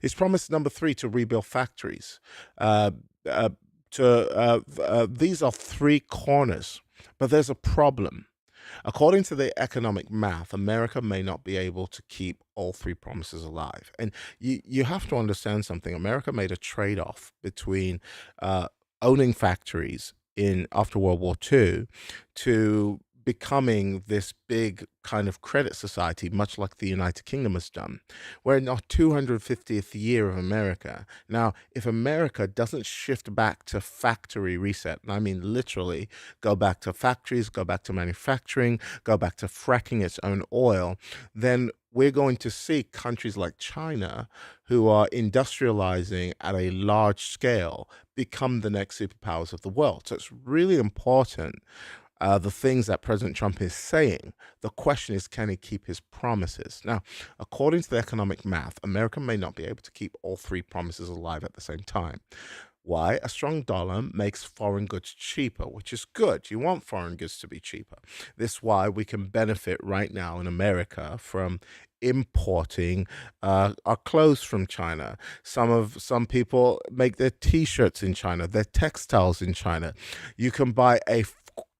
He's promised number three to rebuild factories. Uh, uh, these are three corners, but there's a problem. According to the economic math, America may not be able to keep all three promises alive. And you have to understand something. America made a trade off between uh, owning factories in after World War II to becoming this big kind of credit society, much like the United Kingdom has done. We're in our 250th year of America. Now, if America doesn't shift back to factory reset, and I mean literally go back to factories, go back to manufacturing, go back to fracking its own oil, then we're going to see countries like China, who are industrializing at a large scale, become the next superpowers of the world. So it's really important, the things that President Trump is saying. The question is, can he keep his promises? Now, according to the economic math, America may not be able to keep all three promises alive at the same time. Why? A strong dollar makes foreign goods cheaper, which is good. You want foreign goods to be cheaper. This is why we can benefit right now in America from importing our clothes from China. Some people make their T-shirts in China, their textiles in China. You can buy a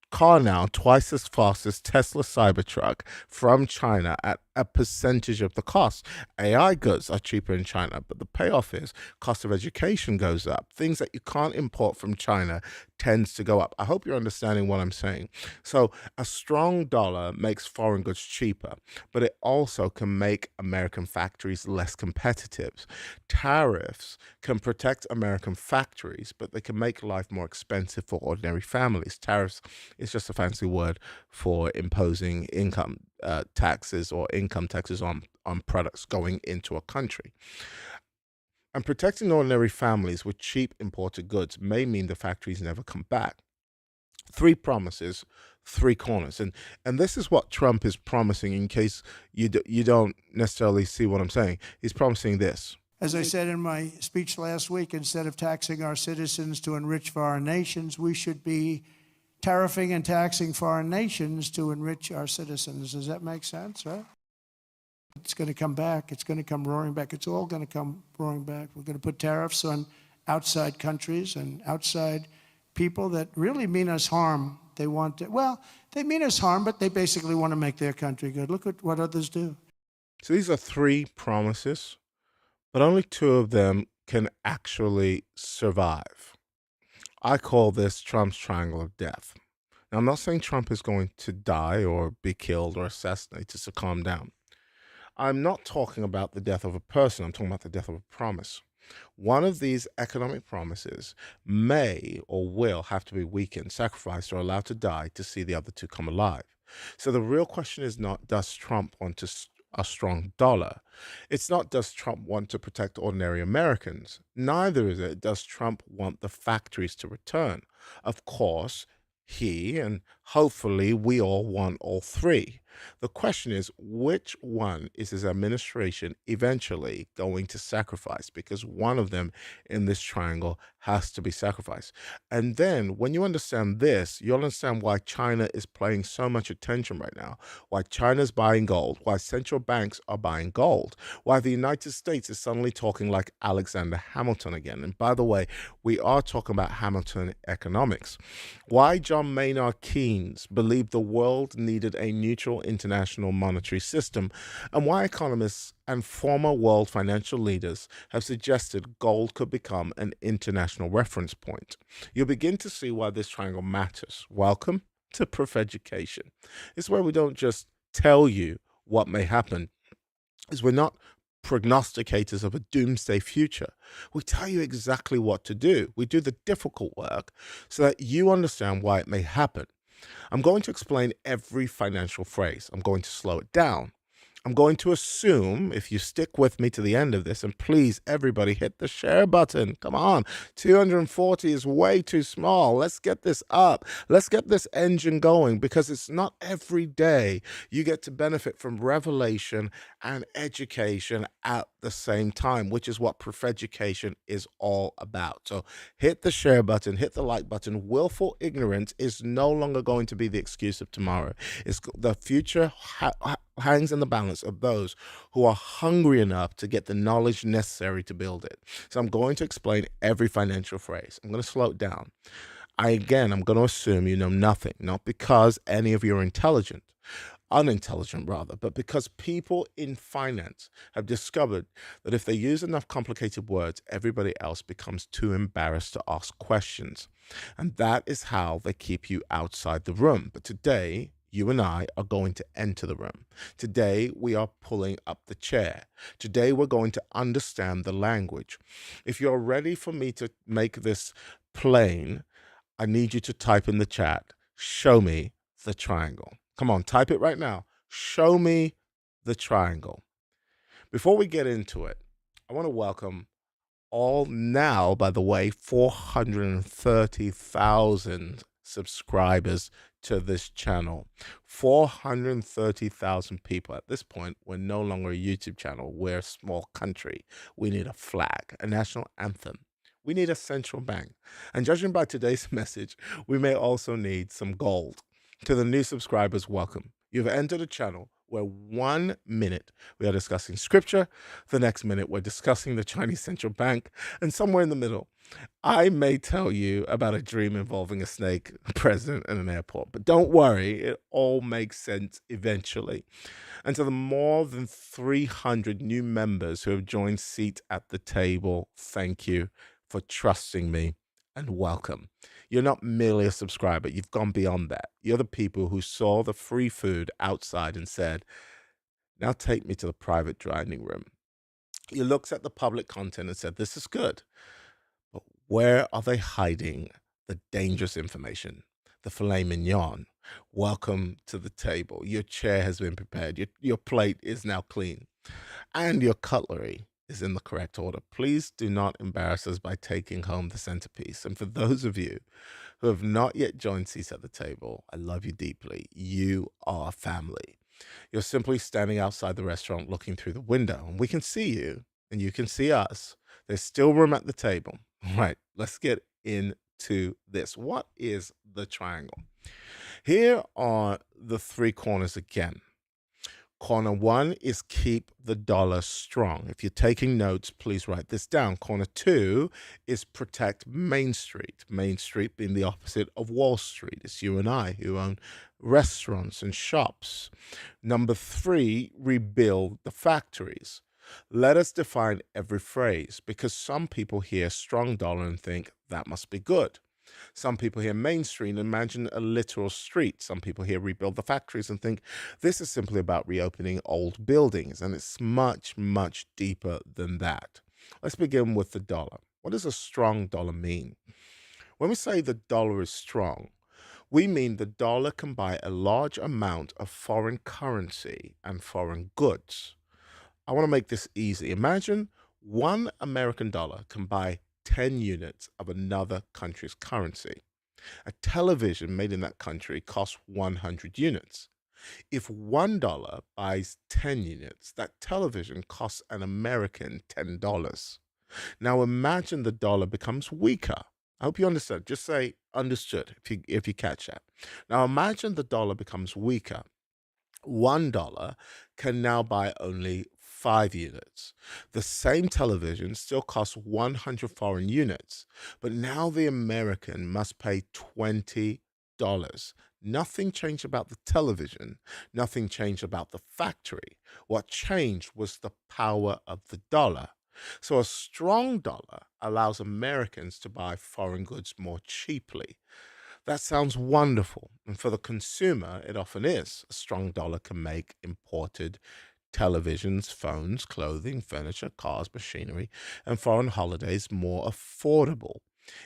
car now twice as fast as Tesla Cybertruck from China at a percentage of the cost. AI goods are cheaper in China, but the payoff is cost of education goes up. Things that you can't import from China tends to go up. I hope you're understanding what I'm saying. So a strong dollar makes foreign goods cheaper, but it also can make American factories less competitive. Tariffs can protect American factories, but they can make life more expensive for ordinary families. Tariffs is just a fancy word for imposing income taxes or income taxes on products going into a country. And protecting ordinary families with cheap imported goods may mean the factories never come back. Three promises, three corners, and this is what Trump is promising. In case you don't necessarily see what I'm saying, he's promising this. As I said in my speech last week, instead of taxing our citizens to enrich foreign nations, we should be tariffing and taxing foreign nations to enrich our citizens. Does that make sense, right? It's going to come back. It's going to come roaring back. It's all going to come roaring back. We're going to put tariffs on outside countries and outside people that really mean us harm. They want to, well, they mean us harm, but they basically want to make their country good. Look at what others do. So these are three promises, but only two of them can actually survive. I call this Trump's triangle of death. Now, I'm not saying Trump is going to die or be killed or assassinated, so calm down. I'm not talking about the death of a person. I'm talking about the death of a promise. One of these economic promises may or will have to be weakened, sacrificed, or allowed to die to see the other two come alive. So the real question is not, does Trump want a strong dollar? It's not, does Trump want to protect ordinary Americans? Neither is it, does Trump want the factories to return? Of course, he and hopefully we all want all three. The question is, which one is his administration eventually going to sacrifice? Because one of them in this triangle has to be sacrificed. And then when you understand this, you'll understand why China is paying so much attention right now, why China's buying gold, why central banks are buying gold, why the United States is suddenly talking like Alexander Hamilton again. And by the way, we are talking about Hamilton economics. Why John Maynard Keynes believed the world needed a neutral international monetary system, and why economists and former world financial leaders have suggested gold could become an international reference point. You'll begin to see why this triangle matters. Welcome to Proof Education. It's where we don't just tell you what may happen, is we're not prognosticators of a doomsday future. We tell you exactly what to do. We do the difficult work so that you understand why it may happen. I'm going to explain every financial phrase. I'm going to slow it down. I'm going to assume, if you stick with me to the end of this, and please, everybody, hit the share button. Come on. 240 is way too small. Let's get this up. Let's get this engine going, because it's not every day you get to benefit from revelation and education at the same time, which is what Proof Education is all about. So hit the share button, hit the like button. Willful ignorance is no longer going to be the excuse of tomorrow. It's the future hangs in the balance of those who are hungry enough to get the knowledge necessary to build it. So I'm going to explain every financial phrase. I'm going to slow it down. I'm going to assume you know nothing, not because any of you are unintelligent rather, but because people in finance have discovered that if they use enough complicated words, everybody else becomes too embarrassed to ask questions. And that is how they keep you outside the room. But today, you and I are going to enter the room. Today, we are pulling up the chair. Today, we're going to understand the language. If you're ready for me to make this plain, I need you to type in the chat, show me the triangle. Come on, type it right now. Show me the triangle. Before we get into it, I want to welcome all now, by the way, 430,000 subscribers to this channel. 430,000 people. At this point, we're no longer a YouTube channel. We're a small country. We need a flag, a national anthem. We need a central bank. And judging by today's message, we may also need some gold. To the new subscribers, welcome. You've entered a channel where 1 minute we are discussing scripture, the next minute we're discussing the Chinese central bank, and somewhere in the middle, I may tell you about a dream involving a snake, a president, and an airport. But don't worry, it all makes sense eventually. And to the more than 300 new members who have joined Seat at the Table, thank you for trusting me and welcome. You're not merely a subscriber, you've gone beyond that. You're the people who saw the free food outside and said, now take me to the private dining room. You looked at the public content and said, this is good. But where are they hiding the dangerous information? The filet mignon. Welcome to the table. Your chair has been prepared. Your plate is now clean. And your cutlery is in the correct order. Please do not embarrass us by taking home the centerpiece. And for those of you who have not yet joined Seats at the Table, I love you deeply. You are family. You're simply standing outside the restaurant looking through the window, and we can see you, and you can see us. There's still room at the table. All right, let's get into this. What is the triangle? Here are the three corners again. Corner one is keep the dollar strong. If you're taking notes, please write this down. Corner two is protect Main Street. Main Street being the opposite of Wall Street. It's you and I who own restaurants and shops. Number three, rebuild the factories. Let us define every phrase because some people hear strong dollar and think that must be good. Some people hear Main Street and imagine a literal street. Some people hear rebuild the factories and think this is simply about reopening old buildings, and it's much, much deeper than that. Let's begin with the dollar. What does a strong dollar mean? When we say the dollar is strong, we mean the dollar can buy a large amount of foreign currency and foreign goods. I want to make this easy. Imagine one American dollar can buy 10 units of another country's currency. A television made in that country costs 100 units. If $1 buys 10 units, that television costs an American $10. Now imagine the dollar becomes weaker. I hope you understand. Just say understood if you catch that. Now imagine the dollar becomes weaker. $1 can now buy only 5 units. The same television still costs 100 foreign units, but now the American must pay $20. Nothing changed about the television. Nothing changed about the factory. What changed was the power of the dollar. So a strong dollar allows Americans to buy foreign goods more cheaply. That sounds wonderful. And for the consumer, it often is. A strong dollar can make imported televisions, phones, clothing, furniture, cars, machinery, and foreign holidays more affordable.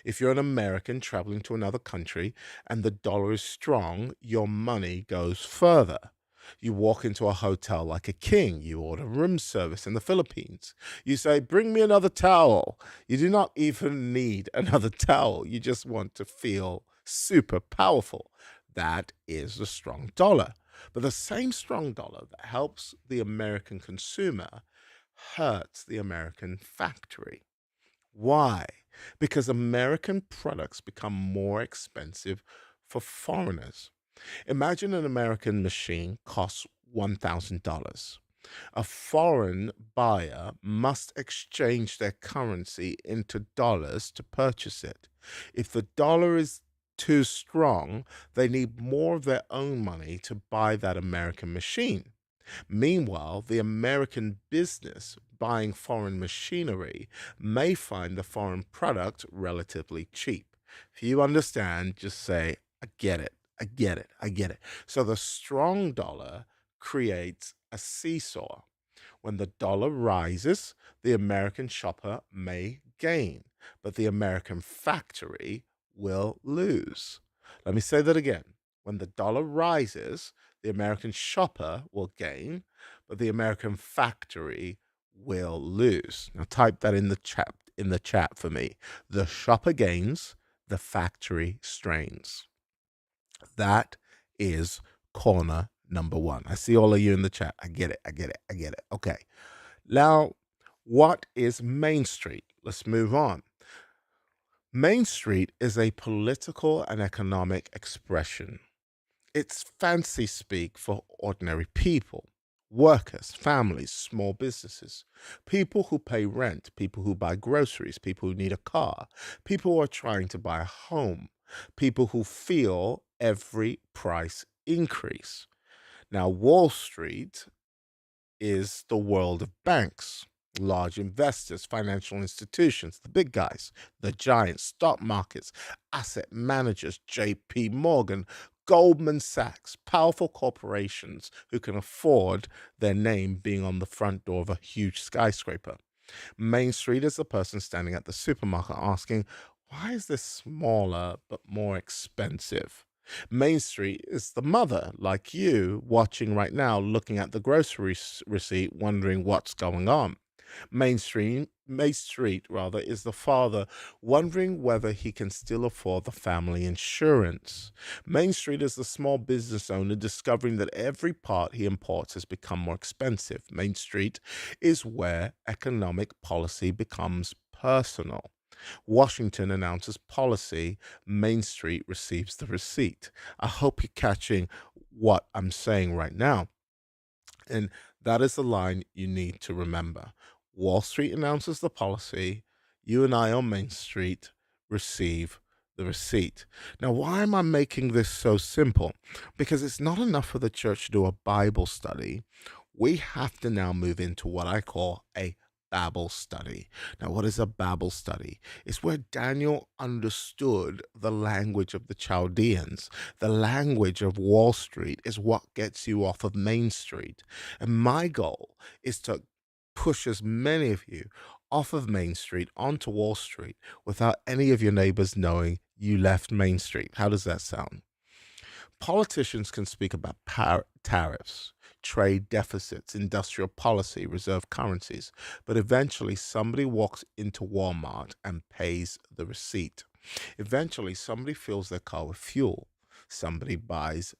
If you're an American traveling to another country and the dollar is strong, your money goes further. You walk into a hotel like a king. You order room service in the Philippines. You say, bring me another towel. You do not even need another towel. You just want to feel super powerful. That is the strong dollar. But the same strong dollar that helps the American consumer hurts the American factory. Why? Because American products become more expensive for foreigners. Imagine an American machine costs $1,000. A foreign buyer must exchange their currency into dollars to purchase it. If the dollar is too strong, they need more of their own money to buy that American machine. Meanwhile, the American business buying foreign machinery may find the foreign product relatively cheap. If you understand, just say, I get it, I get it, I get it. So the strong dollar creates a seesaw. When the dollar rises, the American shopper may gain, but the American factory will lose. Let me say that again. When the dollar rises, the American shopper will gain, but the American factory will lose. Now type that in the chat for me. The shopper gains, the factory strains. That is corner number one. I see all of you in the chat. I get it. I get it. I get it. Okay. Now, what is Main Street? Let's move on. Main Street is a political and economic expression. It's fancy speak for ordinary people, workers, families, small businesses, people who pay rent, people who buy groceries, people who need a car, people who are trying to buy a home, people who feel every price increase. Now, Wall Street is the world of banks, large investors, financial institutions, the big guys, the giants, stock markets, asset managers, JP Morgan, Goldman Sachs, powerful corporations who can afford their name being on the front door of a huge skyscraper. Main Street is the person standing at the supermarket asking, why is this smaller but more expensive? Main Street is the mother, like you, watching right now, looking at the grocery receipt, wondering what's going on. Main Street, rather, is the father wondering whether he can still afford the family insurance. Main Street is the small business owner discovering that every part he imports has become more expensive. Main Street is where economic policy becomes personal. Washington announces policy, Main Street receives the receipt. I hope you're catching what I'm saying right now. And that is the line you need to remember. Wall Street announces the policy, you and I on Main Street receive the receipt. Now, why am I making this so simple? Because it's not enough for the church to do a Bible study. We have to now move into what I call a Babel study. Now, what is a Babel study? It's where Daniel understood the language of the Chaldeans. The language of Wall Street is what gets you off of Main Street. And my goal is to push as many of you off of Main Street onto Wall Street without any of your neighbors knowing you left Main Street. How does that sound? Politicians can speak about tariffs, trade deficits, industrial policy, reserve currencies, but eventually somebody walks into Walmart and pays the receipt. Eventually somebody fills their car with fuel. Somebody buys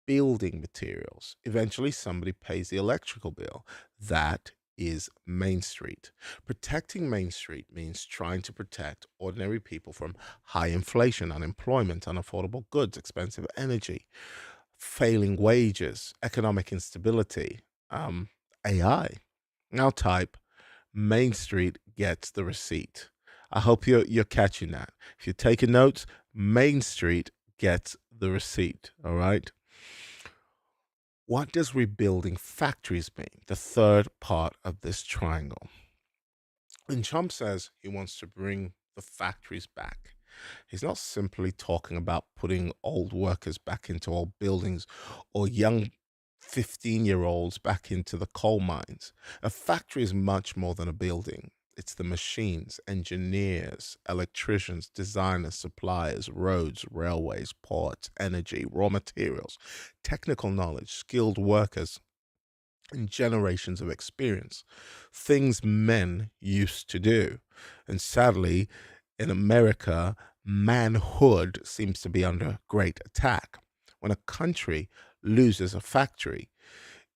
building materials. Eventually somebody pays the electrical bill. That is Main Street. Protecting Main Street means trying to protect ordinary people from high inflation, unemployment, unaffordable goods, expensive energy, failing wages, economic instability, AI. Now type Main Street gets the receipt. I hope you're catching that. If you're taking notes, Main Street gets the receipt. All right. What does rebuilding factories mean? The third part of this triangle. When Trump says he wants to bring the factories back, he's not simply talking about putting old workers back into old buildings or young 15-year-olds back into the coal mines. A factory is much more than a building. It's the machines, engineers, electricians, designers, suppliers, roads, railways, ports, energy, raw materials, technical knowledge, skilled workers, and generations of experience. Things men used to do. And sadly, in America, manhood seems to be under great attack. When a country loses a factory,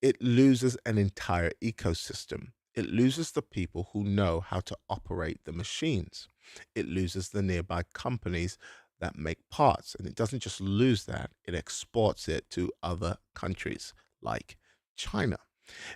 it loses an entire ecosystem. It loses the people who know how to operate the machines. It loses the nearby companies that make parts. And it doesn't just lose that, it exports it to other countries like China.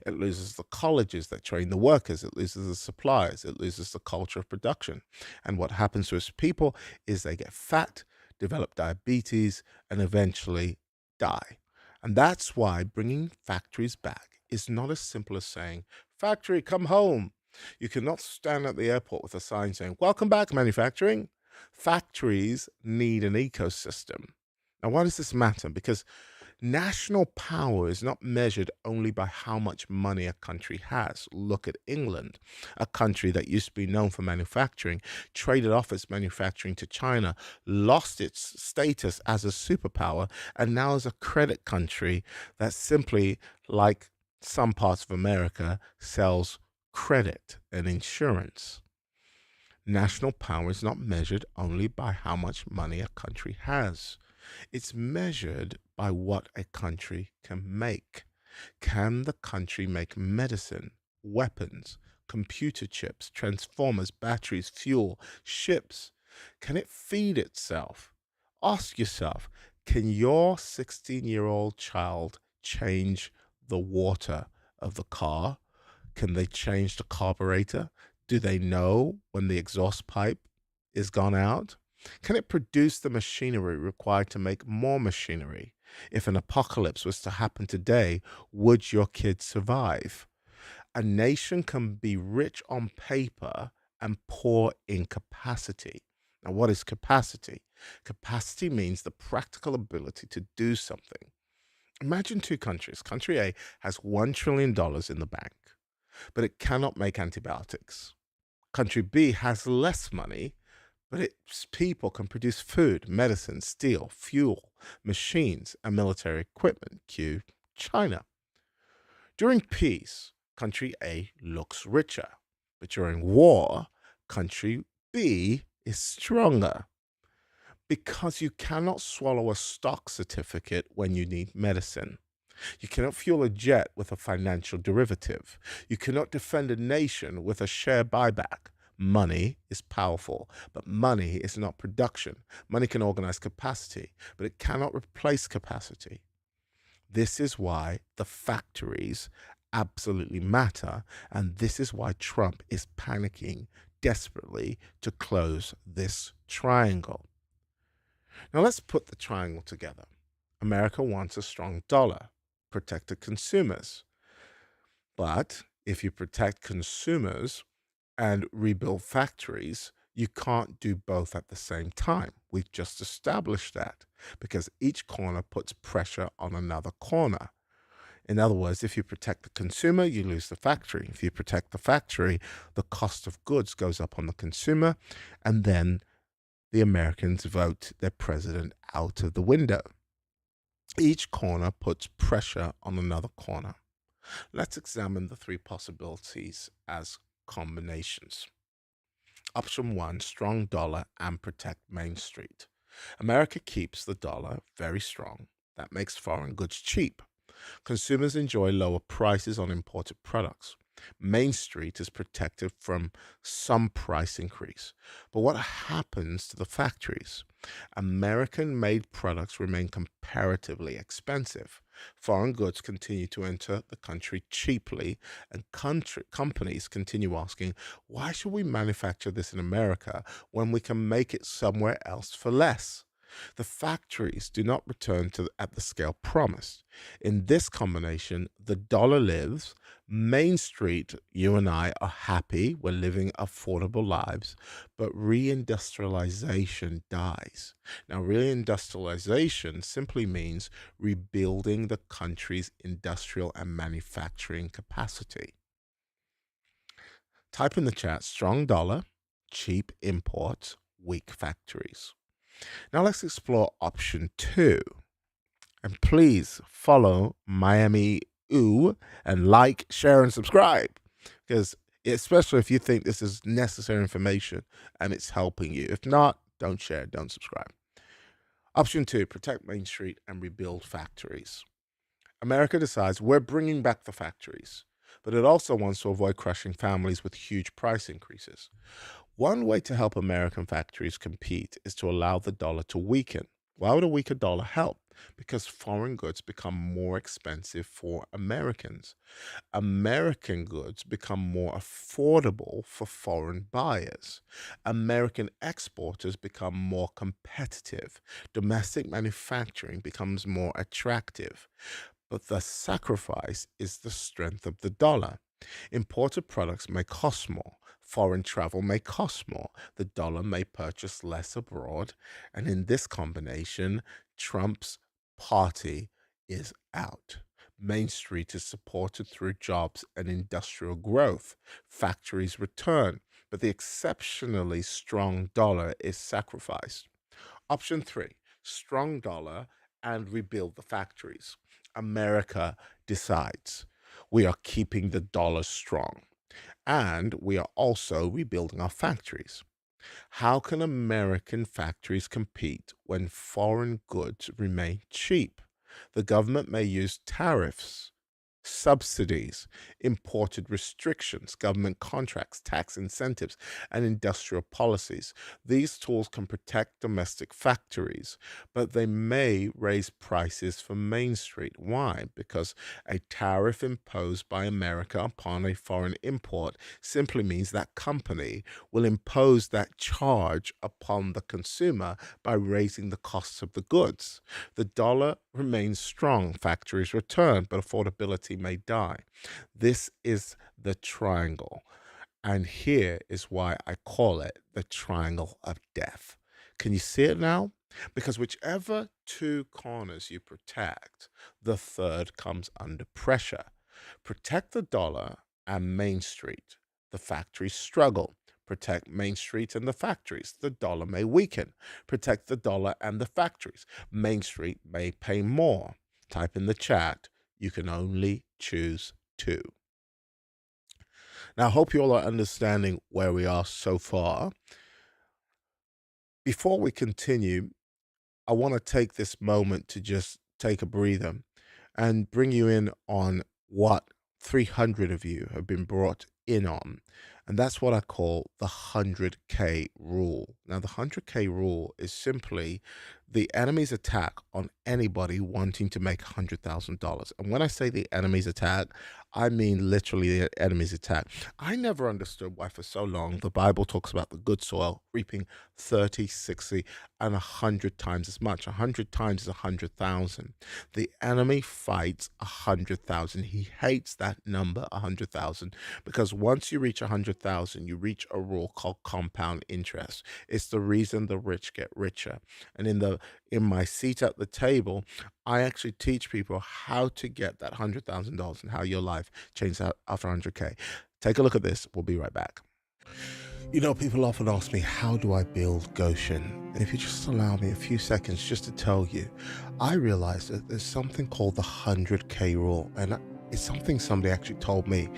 It loses the colleges that train the workers. It loses the suppliers. It loses the culture of production. And what happens to its people is they get fat, develop diabetes, and eventually die. And that's why bringing factories back is not as simple as saying, "Factory, come home." You cannot stand at the airport with a sign saying, "Welcome back, manufacturing." Factories need an ecosystem. Now, why does this matter? Because national power is not measured only by how much money a country has. Look at England, a country that used to be known for manufacturing, traded off its manufacturing to China, lost its status as a superpower, and now is a credit country that simply, like some parts of America, sells credit and insurance. National power is not measured only by how much money a country has. It's measured by what a country can make. Can the country make medicine, weapons, computer chips, transformers, batteries, fuel, ships? Can it feed itself? Ask yourself, can your 16-year-old child change the water of the car? Can they change the carburetor? Do they know when the exhaust pipe is gone out? Can it produce the machinery required to make more machinery? If an apocalypse was to happen today, would your kids survive? A nation can be rich on paper and poor in capacity. Now, what is capacity? Capacity means the practical ability to do something. Imagine two countries. Country A has $1 trillion in the bank, but it cannot make antibiotics. Country B has less money, but its people can produce food, medicine, steel, fuel, machines, and military equipment. Cue China. During peace, country A looks richer, but during war, country B is stronger. Because you cannot swallow a stock certificate when you need medicine. You cannot fuel a jet with a financial derivative. You cannot defend a nation with a share buyback. Money is powerful, but money is not production. Money can organize capacity, but it cannot replace capacity. This is why the factories absolutely matter, and this is why Trump is panicking desperately to close this triangle. Now let's put the triangle together. America wants a strong dollar, protected consumers. But if you protect consumers and rebuild factories, you can't do both at the same time. We've just established that because each corner puts pressure on another corner. In other words, if you protect the consumer, you lose the factory. If you protect the factory, the cost of goods goes up on the consumer, and then the Americans vote their president out of the window. Each corner puts pressure on another corner. Let's examine the three possibilities as combinations. Option one, strong dollar and protect Main Street. America keeps the dollar very strong. That makes foreign goods cheap. Consumers enjoy lower prices on imported products. Main Street is protected from some price increase. But what happens to the factories? American made products remain comparatively expensive. Foreign goods continue to enter the country cheaply, and companies continue asking, why should we manufacture this in America when we can make it somewhere else for less? The factories do not return at the scale promised. In this combination, the dollar lives, Main Street, you and I are happy, we're living affordable lives, but reindustrialization dies. Now, reindustrialization simply means rebuilding the country's industrial and manufacturing capacity. Type in the chat, strong dollar, cheap imports, weak factories. Now let's explore option two. And please follow Miami Ooh and like, share, and subscribe. Because especially if you think this is necessary information and it's helping you. If not, don't share, don't subscribe. Option two, protect Main Street and rebuild factories. America decides we're bringing back the factories, but it also wants to avoid crushing families with huge price increases. One way to help American factories compete is to allow the dollar to weaken. Why would a weaker dollar help? Because foreign goods become more expensive for Americans. American goods become more affordable for foreign buyers. American exporters become more competitive. Domestic manufacturing becomes more attractive. But the sacrifice is the strength of the dollar. Imported products may cost more. Foreign travel may cost more. The dollar may purchase less abroad. And in this combination, Trump's party is out. Main Street is supported through jobs and industrial growth. Factories return, but the exceptionally strong dollar is sacrificed. Option three, strong dollar and rebuild the factories. America decides we are keeping the dollar strong and we are also rebuilding our factories. How can American factories compete when foreign goods remain cheap? The government may use tariffs, subsidies, imported restrictions, government contracts, tax incentives, and industrial policies. These tools can protect domestic factories, but they may raise prices for Main Street. Why? Because a tariff imposed by America upon a foreign import simply means that company will impose that charge upon the consumer by raising the costs of the goods. The dollar remains strong, factories return, but affordability may die. This is the triangle. And here is why I call it the triangle of death. Can you see it now? Because whichever two corners you protect, the third comes under pressure. Protect the dollar and Main Street. The factories struggle. Protect Main Street and the factories. The dollar may weaken. Protect the dollar and the factories. Main Street may pay more. Type in the chat. You can only choose two. Now, I hope you all are understanding where we are so far. Before we continue, I want to take this moment to just take a breather and bring you in on what 300 of you have been brought in on. And that's what I call the 100K rule. Now, the 100K rule is simply the enemy's attack on anybody wanting to make $100,000. And when I say the enemy's attack, I mean literally the enemy's attack. I never understood why for so long the Bible talks about the good soil reaping 30, 60, and 100 times as much. 100 times is 100,000. The enemy fights 100,000. He hates that number, 100,000, because once you reach 100,000, you reach a rule called compound interest. It's the reason the rich get richer. And in my seat at the table, I actually teach people how to get that $100,000 and how your life changes after 100K. Take a look at this. We'll be right back. You know, people often ask me, how do I build Goshen? And if you just allow me a few seconds just to tell you, I realized that there's something called the 100K rule. And it's something somebody actually told me.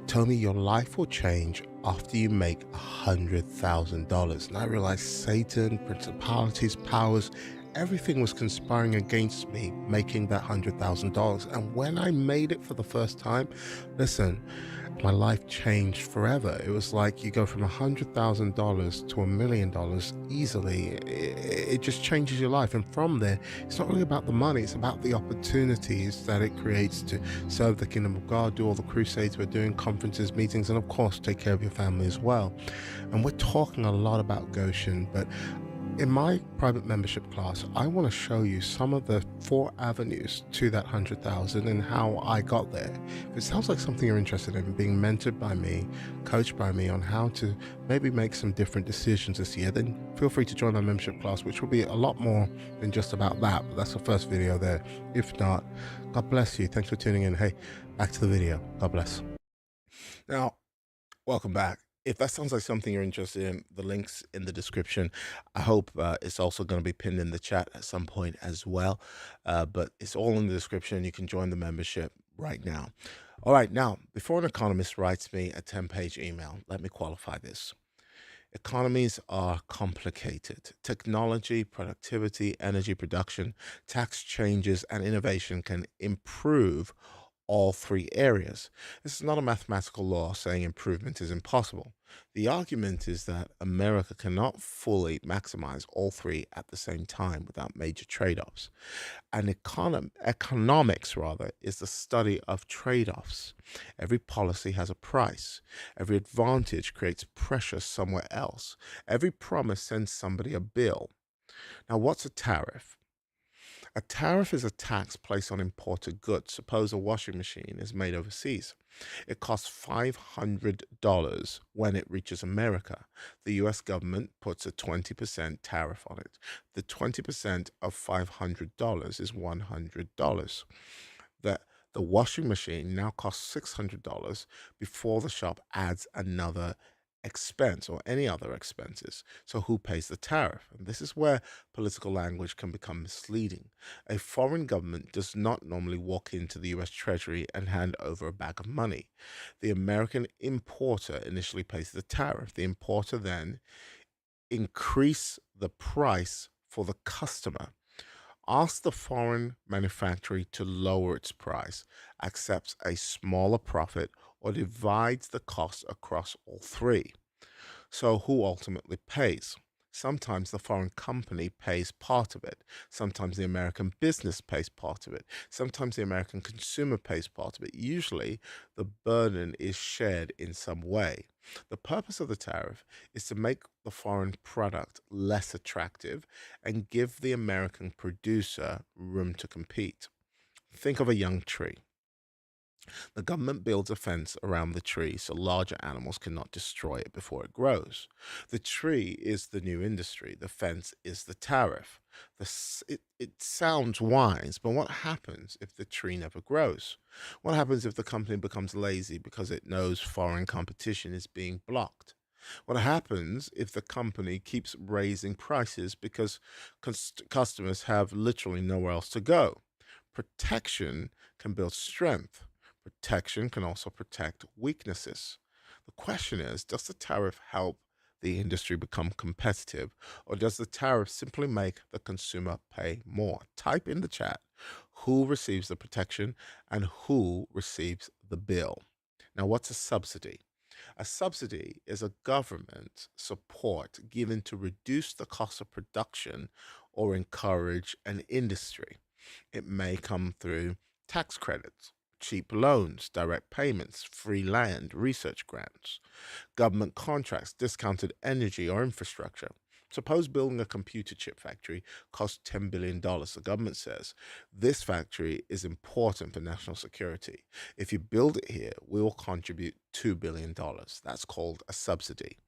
Tomi, your life will change after you make $100,000. And I realized Satan, principalities, powers, everything was conspiring against me making that $100,000. And when I made it for the first time, listen, my life changed forever. It was like you go from $100,000 to $1 million easily. It just changes your life. And from there, it's not really about the money. It's about the opportunities that it creates to serve the kingdom of God, do all the crusades we're doing, conferences, meetings, and of course, take care of your family as well. And we're talking a lot about Goshen, but in my private membership class, I want to show you some of the 4 avenues to that 100,000 and how I got there. If it sounds like something you're interested in, being mentored by me, coached by me on how to maybe make some different decisions this year, then feel free to join my membership class, which will be a lot more than just about that. But that's the first video there. If not, God bless you. Thanks for tuning in. Hey, back to the video. God bless. Now, welcome back. If that sounds like something you're interested in, the link's in the description. I hope it's also going to be pinned in the chat at some point as well. But it's all in the description. You can join the membership right now. All right, now, before an economist writes me a 10-page email, let me qualify this. Economies are complicated. Technology, productivity, energy production, tax changes, and innovation can improve all three areas. This is not a mathematical law saying improvement is impossible. The argument is that America cannot fully maximize all three at the same time without major trade offs. And economics, rather, is the study of trade offs. Every policy has a price. Every advantage creates pressure somewhere else. Every promise sends somebody a bill. Now, what's a tariff? A tariff is a tax placed on imported goods. Suppose a washing machine is made overseas. It costs $500 when it reaches America. The US government puts a 20% tariff on it. The 20% of $500 is $100. The, the washing machine now costs $600 before the shop adds another expense or any other expenses. So who pays the tariff? And this is where political language can become misleading. A foreign government does not normally walk into the US Treasury and hand over a bag of money. The American importer initially pays the tariff. The importer then increase the price for the customer. Ask the foreign manufacturer to lower its price, accepts a smaller profit, or divides the cost across all three. So, who ultimately pays? Sometimes the foreign company pays part of it. Sometimes the American business pays part of it. Sometimes the American consumer pays part of it. Usually, the burden is shared in some way. The purpose of the tariff is to make the foreign product less attractive and give the American producer room to compete. Think of a young tree. The government builds a fence around the tree so larger animals cannot destroy it before it grows. The tree is the new industry, the fence is the tariff. It sounds wise, but what happens if the tree never grows? What happens if the company becomes lazy because it knows foreign competition is being blocked? What happens if the company keeps raising prices because customers have literally nowhere else to go? Protection can build strength. Protection can also protect weaknesses. The question is, does the tariff help the industry become competitive, or does the tariff simply make the consumer pay more? Type in the chat who receives the protection and who receives the bill. Now, what's a subsidy? A subsidy is a government support given to reduce the cost of production or encourage an industry. It may come through tax credits, cheap loans, direct payments, free land, research grants, government contracts, discounted energy or infrastructure. Suppose building a computer chip factory costs $10 billion. The government says this factory is important for national security. If you build it here, we will contribute $2 billion. That's called a subsidy.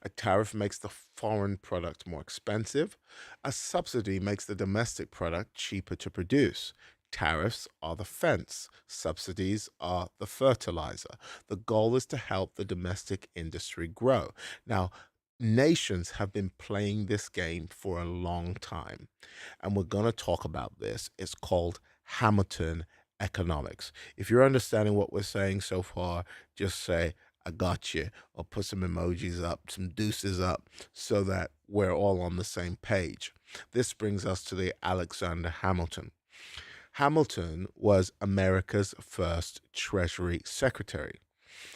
A tariff makes the foreign product more expensive. A subsidy makes the domestic product cheaper to produce. Tariffs are the fence, subsidies are the fertilizer. The goal is to help the domestic industry grow. Now, nations have been playing this game for a long time, and we're going to talk about this. It's called Hamilton economics. If you're understanding what we're saying so far, just say, I got you, or put some emojis up, some deuces up, so that we're all on the same page. This brings us to the Alexander Hamilton. Hamilton was America's first Treasury Secretary.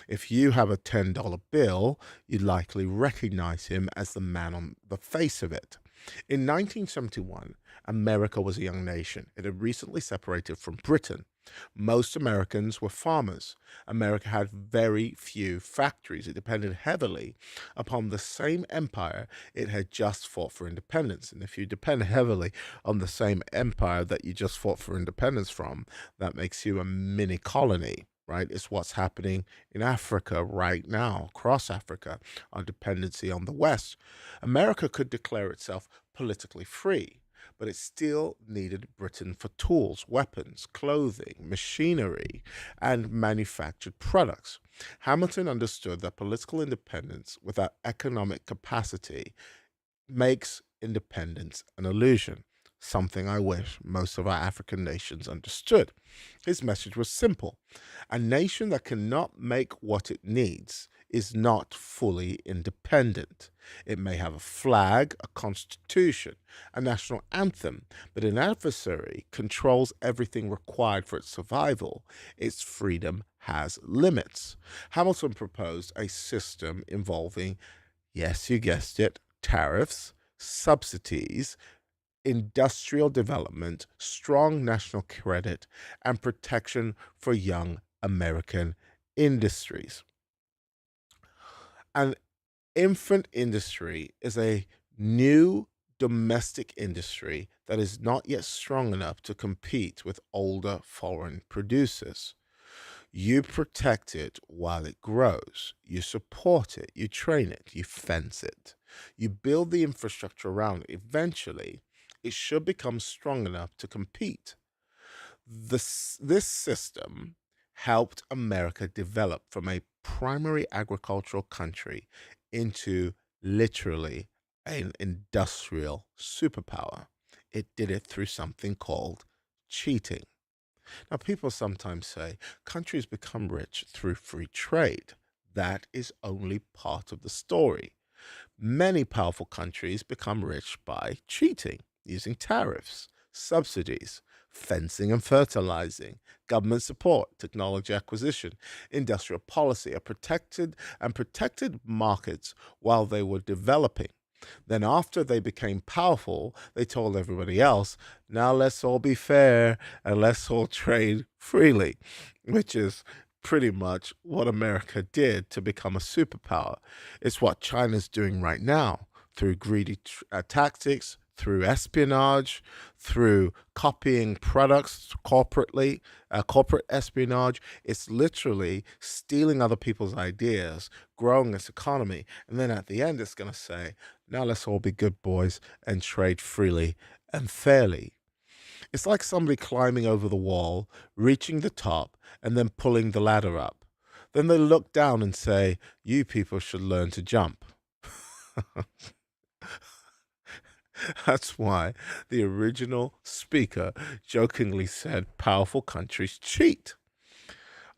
If you have a $10 bill, you likely recognize him as the man on the face of it. In 1971, America was a young nation. It had recently separated from Britain. Most Americans were farmers. America had very few factories. It depended heavily upon the same empire it had just fought for independence. And if you depend heavily on the same empire that you just fought for independence from, that makes you a mini colony. Right? It's what's happening in Africa right now, across Africa, our dependency on the West. America could declare itself politically free, but it still needed Britain for tools, weapons, clothing, machinery, and manufactured products. Hamilton understood that political independence without economic capacity makes independence an illusion, something I wish most of our African nations understood. His message was simple. A nation that cannot make what it needs is not fully independent. It may have a flag, a constitution, a national anthem, but an adversary controls everything required for its survival. Its freedom has limits. Hamilton proposed a system involving, yes, you guessed it, tariffs, subsidies, industrial development, strong national credit, and protection for young American industries. An infant industry is a new domestic industry that is not yet strong enough to compete with older foreign producers. You protect it while it grows. You support it. You train it. You fence it. You build the infrastructure around it. Eventually, it should become strong enough to compete. This system helped America develop from a primary agricultural country into literally an industrial superpower. It did it through something called cheating. Now, people sometimes say countries become rich through free trade. That is only part of the story. Many powerful countries become rich by cheating, using tariffs, subsidies, fencing and fertilizing, government support, technology acquisition, industrial policy, protected markets while they were developing. Then, after they became powerful, they told everybody else, now let's all be fair and let's all trade freely, which is pretty much what America did to become a superpower. It's what China's doing right now through greedy tactics, through espionage, through copying products corporately, corporate espionage. It's literally stealing other people's ideas, growing its economy, and then at the end it's going to say, now let's all be good boys and trade freely and fairly. It's like somebody climbing over the wall, reaching the top, and then pulling the ladder up. Then they look down and say, you people should learn to jump. That's why the original speaker jokingly said powerful countries cheat.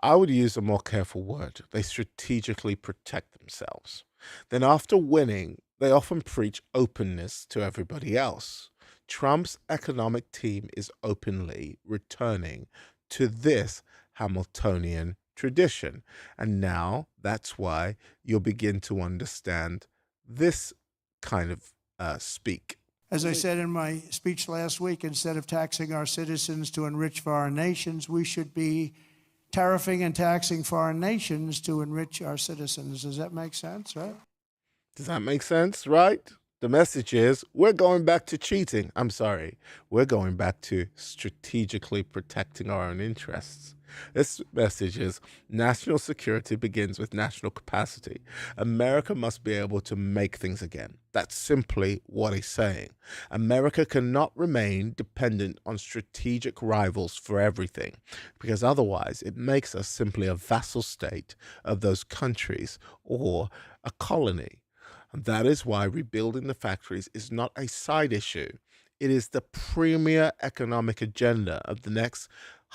I would use a more careful word. They strategically protect themselves. Then, after winning, they often preach openness to everybody else. Trump's economic team is openly returning to this Hamiltonian tradition. And now that's why you'll begin to understand this kind of speak. As I said in my speech last week, instead of taxing our citizens to enrich foreign nations, we should be tariffing and taxing foreign nations to enrich our citizens. Does that make sense, right? Does that make sense, right? The message is we're going back to cheating. I'm sorry. We're going back to strategically protecting our own interests. This message is national security begins with national capacity. America must be able to make things again. That's simply what he's saying. America cannot remain dependent on strategic rivals for everything, because otherwise it makes us simply a vassal state of those countries or a colony. And that is why rebuilding the factories is not a side issue. It is the premier economic agenda of the next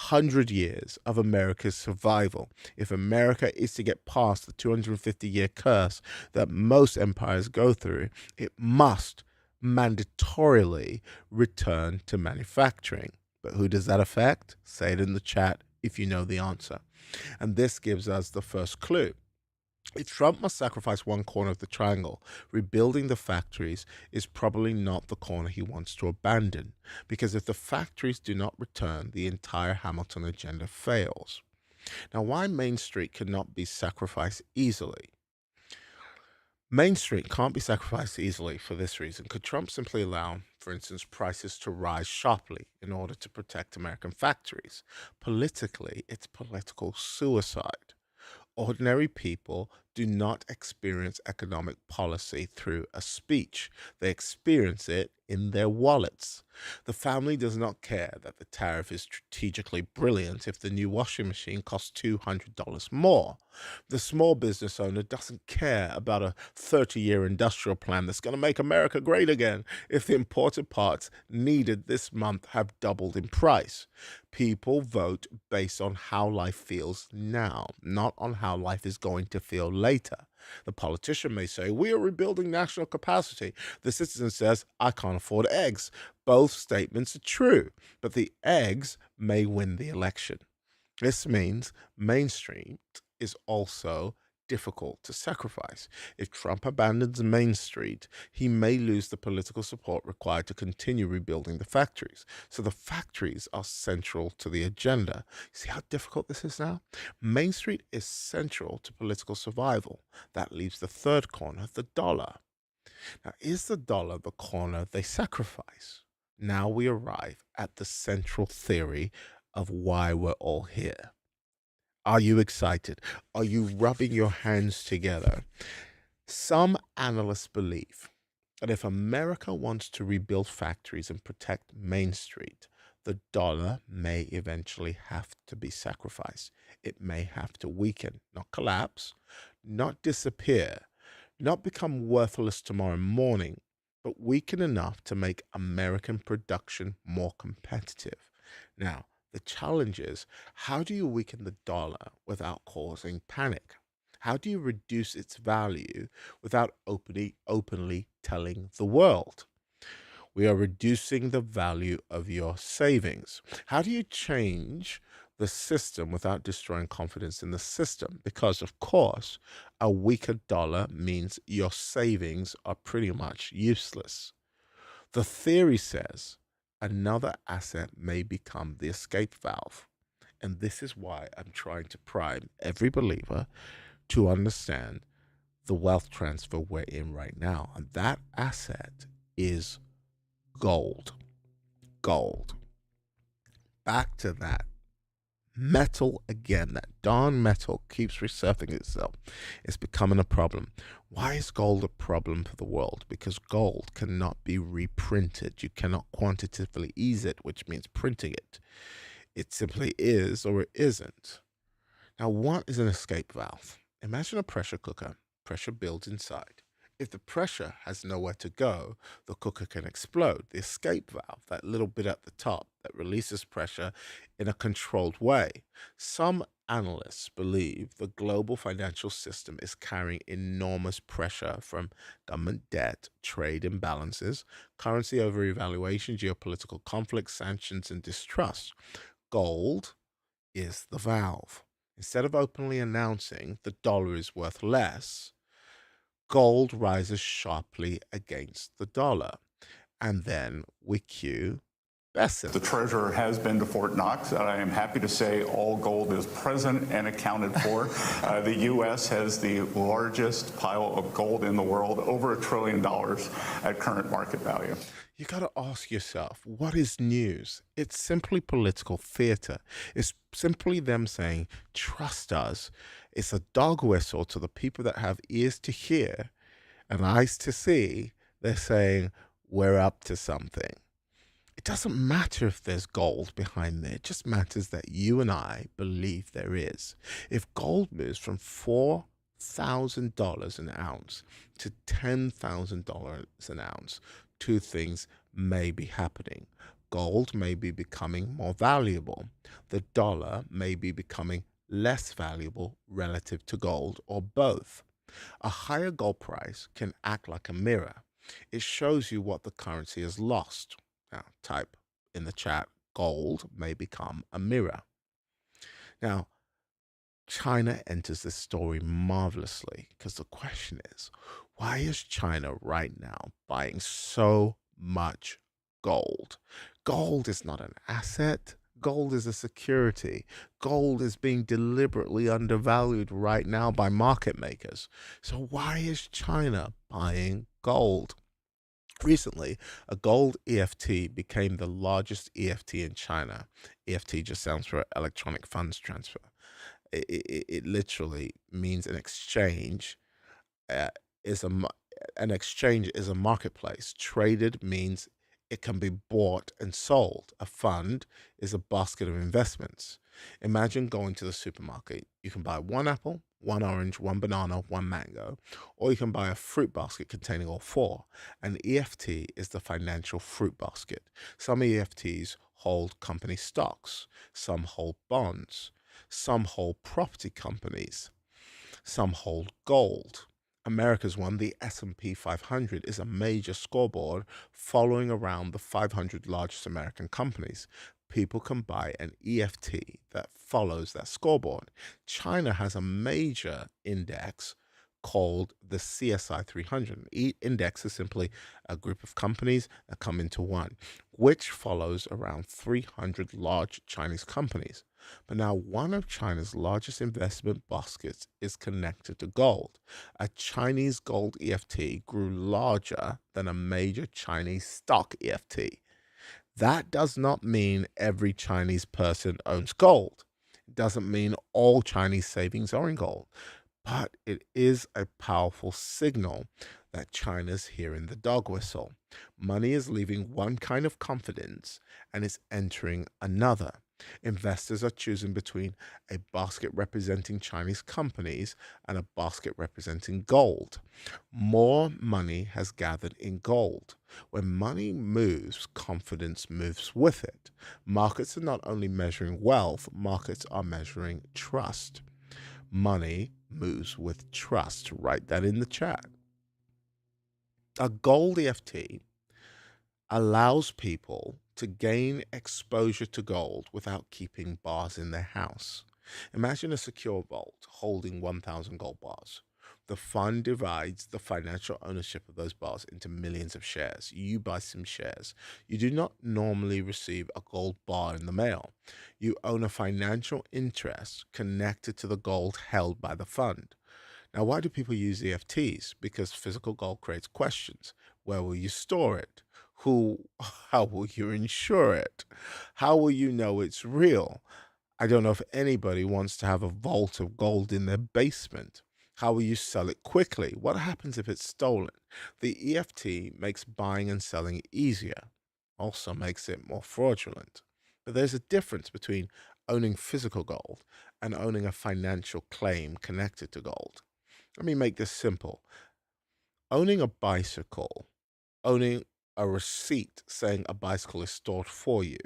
100 years of America's survival. If America is to get past the 250-year curse that most empires go through, it must mandatorily return to manufacturing. But who does that affect? Say it in the chat if you know the answer. And this gives us the first clue. If Trump must sacrifice one corner of the triangle, rebuilding the factories is probably not the corner he wants to abandon, because if the factories do not return, the entire Hamilton agenda fails. Now, why Main Street cannot be sacrificed easily? Main Street can't be sacrificed easily for this reason. Could Trump simply allow, for instance, prices to rise sharply in order to protect American factories? Politically, it's political suicide. Ordinary people do not experience economic policy through a speech. They experience it in their wallets. The family does not care that the tariff is strategically brilliant if the new washing machine costs $200 more. The small business owner doesn't care about a 30-year industrial plan that's going to make America great again if the imported parts needed this month have doubled in price. People vote based on how life feels now, not on how life is going to feel later. The politician may say, we are rebuilding national capacity. The citizen says, I can't afford eggs. Both statements are true, but the eggs may win the election. This means Main Street is also difficult to sacrifice. If Trump abandons Main Street, he may lose the political support required to continue rebuilding the factories. So the factories are central to the agenda. See how difficult this is now? Main Street is central to political survival. That leaves the third corner, the dollar. Now, is the dollar the corner they sacrifice? Now we arrive at the central theory of why we're all here. Are you excited? Are you rubbing your hands together? Some analysts believe that if America wants to rebuild factories and protect Main Street, the dollar may eventually have to be sacrificed. It may have to weaken, not collapse, not disappear, not become worthless tomorrow morning, but weaken enough to make American production more competitive. Now, the challenge is, how do you weaken the dollar without causing panic? How do you reduce its value without openly telling the world? We are reducing the value of your savings. How do you change the system without destroying confidence in the system? Because, of course, a weaker dollar means your savings are pretty much useless. The theory says another asset may become the escape valve. And this is why I'm trying to prime every believer to understand the wealth transfer we're in right now. And that asset is gold. Gold. Back to that. Metal again. That darn metal keeps resurfacing itself. It's becoming a problem. Why is gold a problem for the world? Because gold cannot be reprinted. You cannot quantitatively ease it, which means printing it. It simply is or it isn't. Now, what is an escape valve? Imagine a pressure cooker. Pressure builds inside. If the pressure has nowhere to go, the cooker can explode. The escape valve, that little bit at the top that releases pressure in a controlled way. Some analysts believe the global financial system is carrying enormous pressure from government debt, trade imbalances, currency overevaluation, geopolitical conflicts, sanctions, and distrust. Gold is the valve. Instead of openly announcing the dollar is worth less, gold rises sharply against the dollar. And then we cue Besson. The treasurer has been to Fort Knox, and I am happy to say all gold is present and accounted for. The U.S. has the largest pile of gold in the world, over $1 trillion at current market value. You got to ask yourself, what is news? It's simply political theater. It's simply them saying, trust us. It's a dog whistle to the people that have ears to hear and eyes to see. They're saying, we're up to something. It doesn't matter if there's gold behind there. It just matters that you and I believe there is. If gold moves from $4,000 an ounce to $10,000 an ounce, two things may be happening. Gold may be becoming more valuable. The dollar may be becoming less valuable relative to gold, or both. A higher gold price can act like a mirror. It shows you what the currency has lost. Now, type in the chat, gold may become a mirror. Now, China enters this story marvelously because the question is, why is China right now buying so much gold? Gold is not an asset. Gold is a security. Gold is being deliberately undervalued right now by market makers. So why is China buying gold? Recently, a gold EFT became the largest EFT in China. EFT just sounds for electronic funds transfer. It literally means an exchange uh, is an exchange is a marketplace. Traded means it can be bought and sold. A fund is a basket of investments. Imagine going to the supermarket. You can buy one apple, one orange, one banana, one mango, or you can buy a fruit basket containing all four. An EFT is the financial fruit basket. Some EFTs hold company stocks, some hold bonds, some hold property companies. Some hold gold. America's one, the S&P 500, is a major scoreboard following around the 500 largest American companies. People can buy an EFT that follows that scoreboard. China has a major index called the CSI 300. Index is simply a group of companies that come into one, which follows around 300 large Chinese companies. But now one of China's largest investment baskets is connected to gold. A Chinese gold EFT grew larger than a major Chinese stock EFT. That does not mean every Chinese person owns gold. It doesn't mean all Chinese savings are in gold, but it is a powerful signal that China's hearing the dog whistle. Money is leaving one kind of confidence and is entering another. Investors are choosing between a basket representing Chinese companies and a basket representing gold. More money has gathered in gold. When money moves, confidence moves with it. Markets are not only measuring wealth, markets are measuring trust. Money moves with trust. Write that in the chat. A gold EFT allows people to gain exposure to gold without keeping bars in their house. Imagine a secure vault holding 1,000 gold bars. The fund divides the financial ownership of those bars into millions of shares. You buy some shares. You do not normally receive a gold bar in the mail. You own a financial interest connected to the gold held by the fund. Now, why do people use EFTs? Because physical gold creates questions. Where will you store it? How will you insure it? How will you know it's real? I don't know if anybody wants to have a vault of gold in their basement. How will you sell it quickly? What happens if it's stolen? The EFT makes buying and selling easier, also makes it more fraudulent. But there's a difference between owning physical gold and owning a financial claim connected to gold. Let me make this simple. Owning a bicycle, owning a receipt saying a bicycle is stored for you,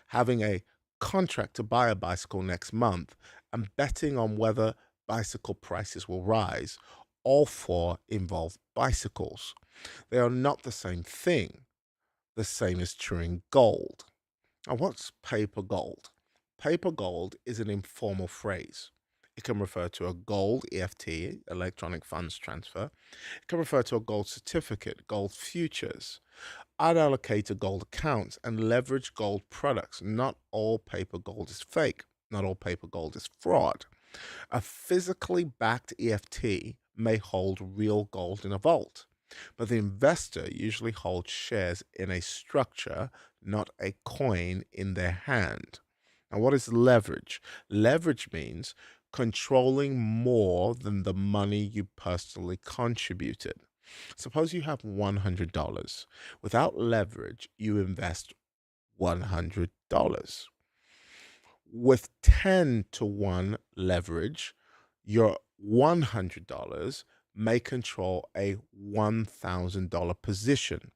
having a contract to buy a bicycle next month, and betting on whether bicycle prices will rise, all four involve bicycles. They are not the same thing. The same is true in gold. Now, what's paper gold? Paper gold is an informal phrase. It can refer to a gold EFT, electronic funds transfer. It can refer to a gold certificate, gold futures, unallocated gold accounts, and leverage gold products. Not all paper gold is fake. Not all paper gold is fraud. A physically backed EFT may hold real gold in a vault, but the investor usually holds shares in a structure, not a coin in their hand. Now, what is leverage? Leverage means controlling more than the money you personally contributed. Suppose you have $100. Without leverage, you invest $100. With 10 to 1 leverage, your $100 may control a $1,000 position.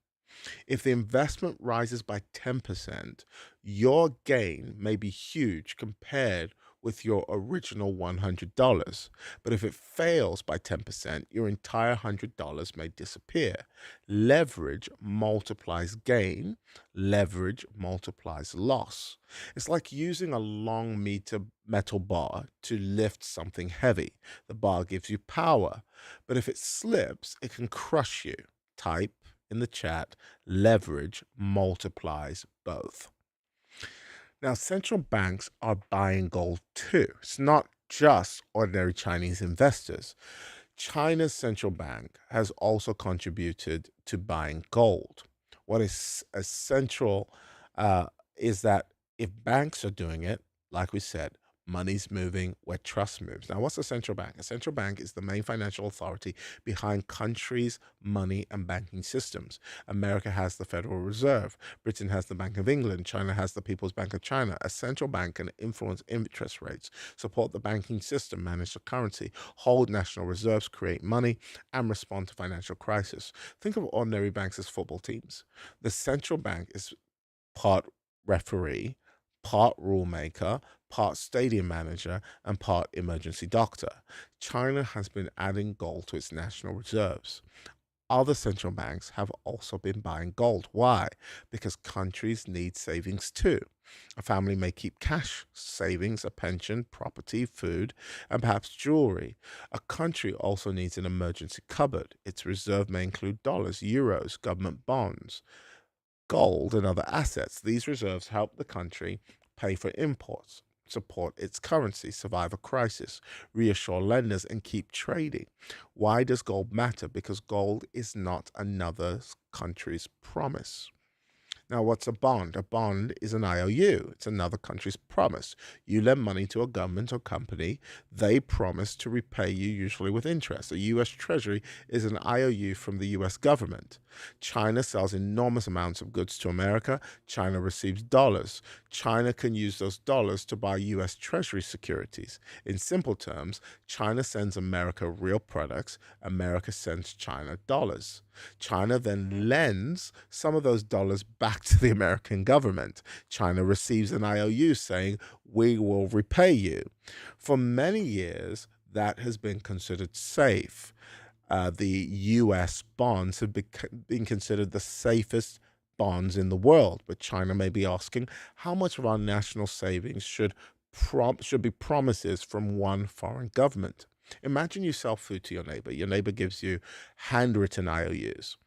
If the investment rises by 10%, your gain may be huge compared with your original $100. But if it fails by 10%, your entire $100 may disappear. Leverage multiplies gain, leverage multiplies loss. It's like using a long metal bar to lift something heavy. The bar gives you power, but if it slips, it can crush you. Type in the chat, leverage multiplies both. Now, central banks are buying gold too. It's not just ordinary Chinese investors. China's central bank has also contributed to buying gold. What is essential is that if banks are doing it, like we said, money's moving where trust moves. Now, what's a central bank? A central bank is the main financial authority behind countries' money and banking systems. America has the Federal Reserve. Britain has the Bank of England. China has the People's Bank of China. A central bank can influence interest rates, support the banking system, manage the currency, hold national reserves, create money, and respond to financial crisis. Think of ordinary banks as football teams. The central bank is part referee, part rule maker, part stadium manager, and part emergency doctor. China has been adding gold to its national reserves. Other central banks have also been buying gold. Why? Because countries need savings too. A family may keep cash, savings, a pension, property, food, and perhaps jewelry. A country also needs an emergency cupboard. Its reserve may include dollars, euros, government bonds, gold, and other assets. These reserves help the country pay for imports, support its currency, survive a crisis, reassure lenders, and keep trading. Why does gold matter? Because gold is not another country's promise. Now, what's a bond? A bond is an IOU. It's another country's promise. You lend money to a government or company, they promise to repay you, usually with interest. A US Treasury is an IOU from the US government. China sells enormous amounts of goods to America. China receives dollars. China can use those dollars to buy US Treasury securities. In simple terms, China sends America real products, America sends China dollars. China then lends some of those dollars back to the American government. China receives an IOU saying, we will repay you. For many years, that has been considered safe. The US bonds have been considered the safest bonds in the world. But China may be asking, how much of our national savings should be promises from one foreign government? Imagine you sell food to your neighbor. Your neighbor gives you handwritten IOUs.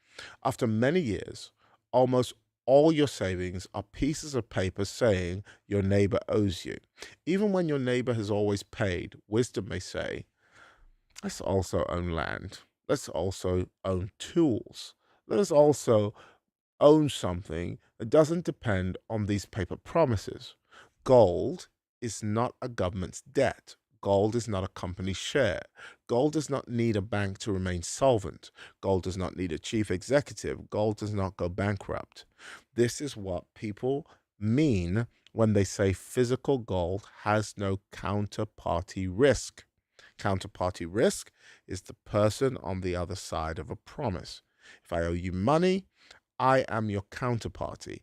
After many years, almost all your savings are pieces of paper saying your neighbor owes you. Even when your neighbor has always paid, wisdom may say, let's also own land. Let's also own tools. Let us also own something that doesn't depend on these paper promises. Gold is not a government's debt. Gold is not a company's share. Gold does not need a bank to remain solvent. Gold does not need a chief executive. Gold does not go bankrupt. This is what people mean when they say physical gold has no counterparty risk. Counterparty risk is the person on the other side of a promise. If I owe you money, I am your counterparty.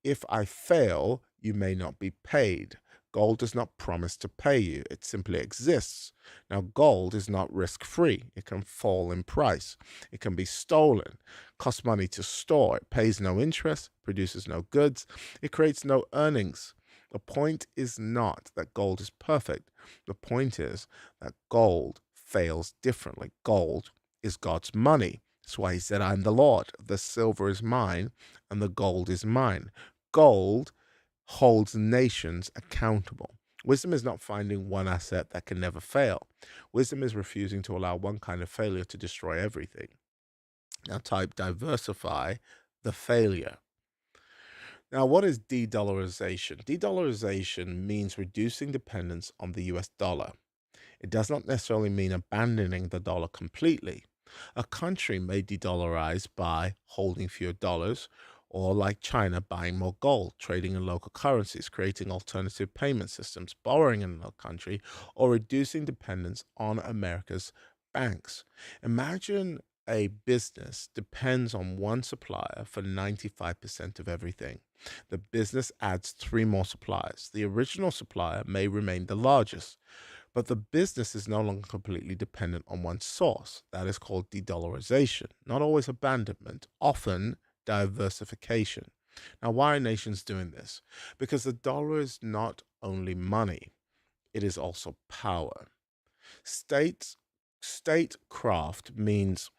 If I fail, you may not be paid. Gold does not promise to pay you. It simply exists. Now, gold is not risk-free. It can fall in price. It can be stolen, costs money to store. It pays no interest, produces no goods. It creates no earnings. The point is not that gold is perfect. The point is that gold fails differently. Gold is God's money. That's why he said, I'm the Lord. The silver is mine and the gold is mine. Gold holds nations accountable. Wisdom is not finding one asset that can never fail. Wisdom is refusing to allow one kind of failure to destroy everything. Now type diversify the failure. Now, what is de-dollarization? De-dollarization means reducing dependence on the US dollar. It does not necessarily mean abandoning the dollar completely. A country may de-dollarize by holding fewer dollars, or like China, buying more gold, trading in local currencies, creating alternative payment systems, borrowing in another country, or reducing dependence on America's banks. Imagine a business depends on one supplier for 95% of everything. The business adds three more suppliers. The original supplier may remain the largest, but the business is no longer completely dependent on one source. That is called de-dollarization, not always abandonment, often diversification. Now, why are nations doing this? Because the dollar is not only money, it is also power. State statecraft means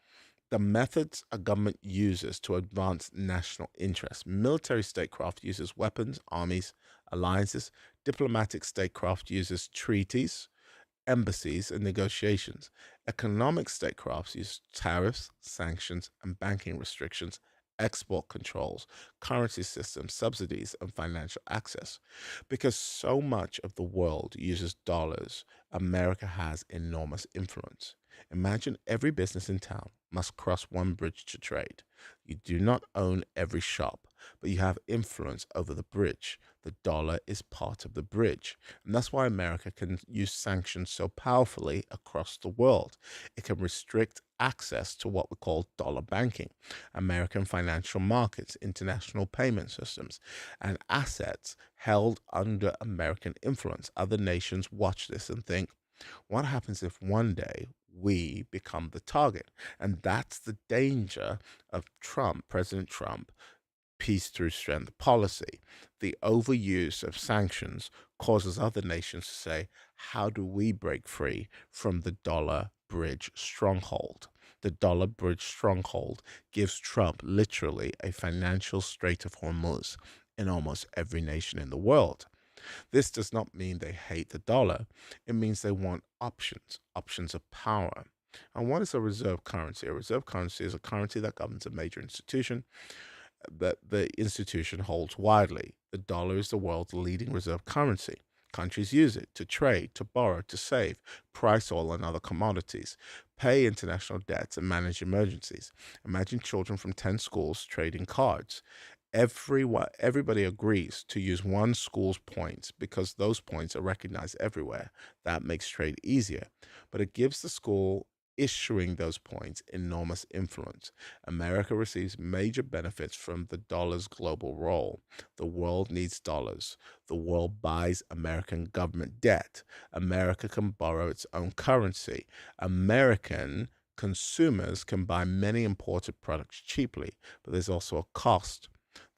the methods a government uses to advance national interests. Military statecraft uses weapons, armies, alliances. Diplomatic statecraft uses treaties, embassies, and negotiations. Economic statecrafts use tariffs, sanctions, and banking restrictions, export controls, currency systems, subsidies, and financial access. Because so much of the world uses dollars, America has enormous influence. Imagine every business in town must cross one bridge to trade. You do not own every shop, but you have influence over the bridge. The dollar is part of the bridge. And that's why America can use sanctions so powerfully across the world. It can restrict access to what we call dollar banking, American financial markets, international payment systems, and assets held under American influence. Other nations watch this and think, what happens if one day we become the target? And that's the danger of President Trump, peace through strength policy. The overuse of sanctions causes other nations to say, how do we break free from the dollar bridge stronghold? The dollar bridge stronghold gives Trump literally a financial Strait of Hormuz in almost every nation in the world. This does not mean they hate the dollar. It means they want options, options of power. And what is a reserve currency? A reserve currency is a currency that governs a major institution that the institution holds widely. The dollar is the world's leading reserve currency. Countries use it to trade, to borrow, to save, price oil and other commodities, pay international debts, and manage emergencies. Imagine children from 10 schools trading cards. Everybody agrees to use one school's points because those points are recognized everywhere. That makes trade easier, but it gives the school issuing those points enormous influence. America receives major benefits from the dollar's global role. The world needs dollars. The world buys American government debt. America can borrow its own currency. American consumers can buy many imported products cheaply, but there's also a cost.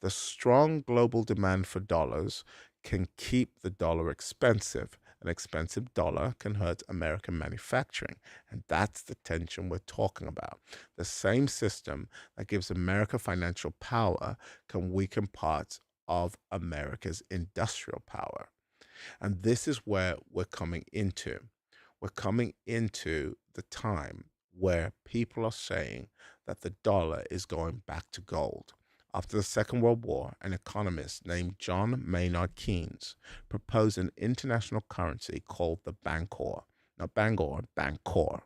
The strong global demand for dollars can keep the dollar expensive. An expensive dollar can hurt American manufacturing. And that's the tension we're talking about. The same system that gives America financial power can weaken parts of America's industrial power. And this is where we're coming into. We're coming into the time where people are saying that the dollar is going back to gold. After the Second World War, an economist named John Maynard Keynes proposed an international currency called the Bancor. Not Bangor, Bancor.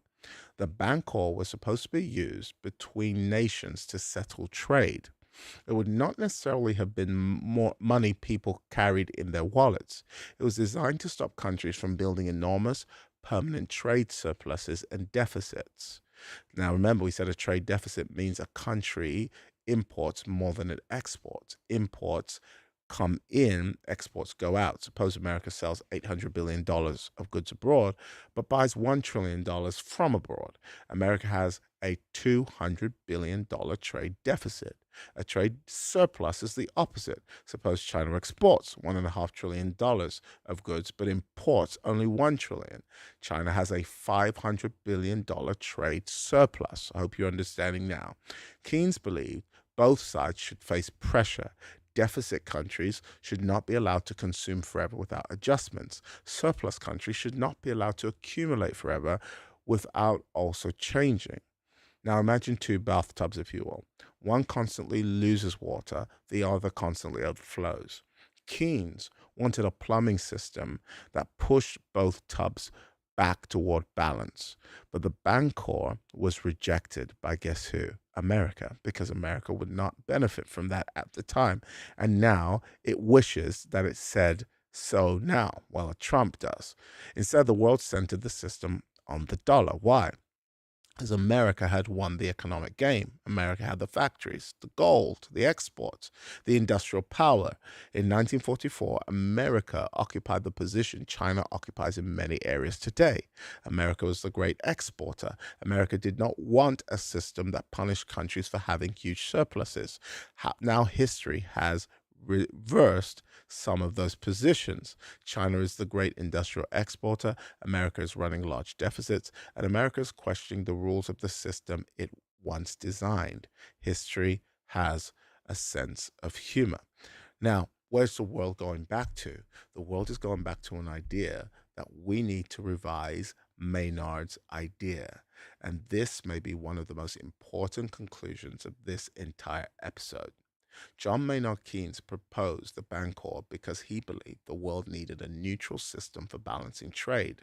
The Bancor was supposed to be used between nations to settle trade. It would not necessarily have been more money people carried in their wallets. It was designed to stop countries from building enormous permanent trade surpluses and deficits. Now, remember, we said a trade deficit means a country imports more than it exports. Imports come in, exports go out. Suppose America sells $800 billion of goods abroad, but buys $1 trillion from abroad. America has a $200 billion trade deficit. A trade surplus is the opposite. Suppose China exports $1.5 trillion of goods, but imports only $1 trillion. China has a $500 billion trade surplus. I hope you're understanding now. Keynes believed both sides should face pressure. Deficit countries should not be allowed to consume forever without adjustments. Surplus countries should not be allowed to accumulate forever without also changing. Now imagine two bathtubs, if you will. One constantly loses water, the other constantly overflows. Keynes wanted a plumbing system that pushed both tubs back toward balance. But the Bancor was rejected by guess who? America, because America would not benefit from that at the time. And now it wishes that it said so now. Well, Trump does. Instead, the world centered the system on the dollar. Why? As America had won the economic game. America had the factories, the gold, the exports, the industrial power. In 1944, America occupied the position China occupies in many areas today. America was the great exporter. America did not want a system that punished countries for having huge surpluses. Now history has reversed some of those positions. China is the great industrial exporter, America is running large deficits, and America is questioning the rules of the system it once designed. History has a sense of humor. Now, where's the world going back to? The world is going back to an idea that we need to revise Maynard's idea. And this may be one of the most important conclusions of this entire episode. John Maynard Keynes proposed the Bancor because he believed the world needed a neutral system for balancing trade.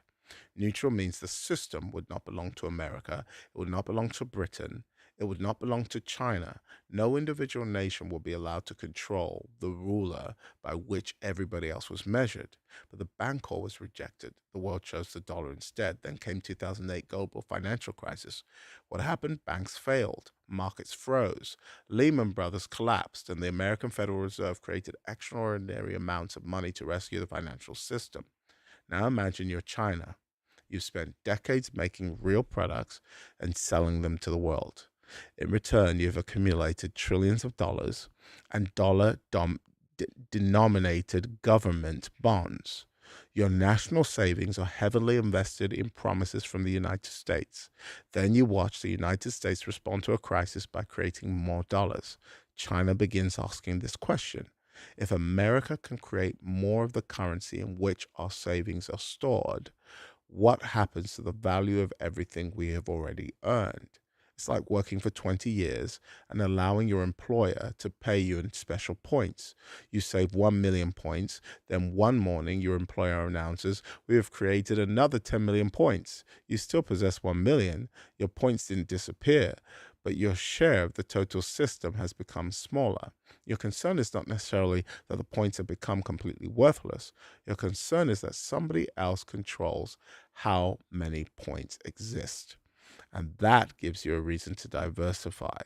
Neutral means the system would not belong to America, it would not belong to Britain, It would not belong to China. No individual nation will be allowed to control the ruler by which everybody else was measured. But the Bancor was rejected. The world chose the dollar instead. Then came 2008 global financial crisis. What happened? Banks failed. Markets froze. Lehman Brothers collapsed, and the American Federal Reserve created extraordinary amounts of money to rescue the financial system. Now imagine you're China. You've spent decades making real products and selling them to the world. In return, you've accumulated trillions of dollars and denominated government bonds. Your national savings are heavily invested in promises from the United States. Then you watch the United States respond to a crisis by creating more dollars. China begins asking this question. If America can create more of the currency in which our savings are stored, what happens to the value of everything we have already earned? It's like working for 20 years and allowing your employer to pay you in special points. You save 1 million points, then one morning your employer announces, we have created another 10 million points. You still possess 1 million. Your points didn't disappear, but your share of the total system has become smaller. Your concern is not necessarily that the points have become completely worthless. Your concern is that somebody else controls how many points exist. And that gives you a reason to diversify.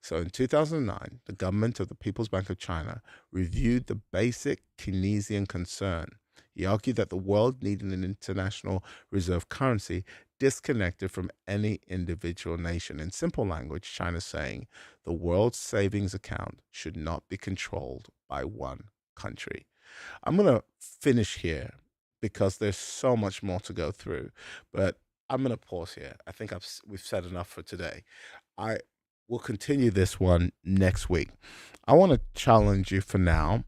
So in 2009, the government of the People's Bank of China reviewed the basic Keynesian concern. He argued that the world needed an international reserve currency disconnected from any individual nation. In simple language, China's saying the world's savings account should not be controlled by one country. I'm going to finish here because there's so much more to go through, but I'm going to pause here. I think we've said enough for today. I will continue this one next week. I want to challenge you for now.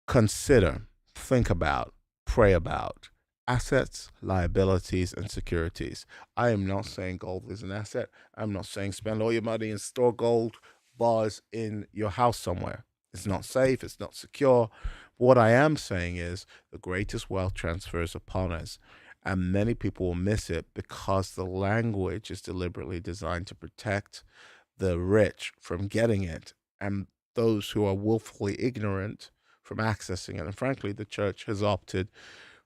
Consider, think about, pray about assets, liabilities, and securities. I am not saying gold is an asset. I'm not saying spend all your money and store gold bars in your house somewhere. It's not safe. It's not secure. What I am saying is the greatest wealth transfer is upon us. And many people will miss it because the language is deliberately designed to protect the rich from getting it and those who are willfully ignorant from accessing it. And frankly, the church has opted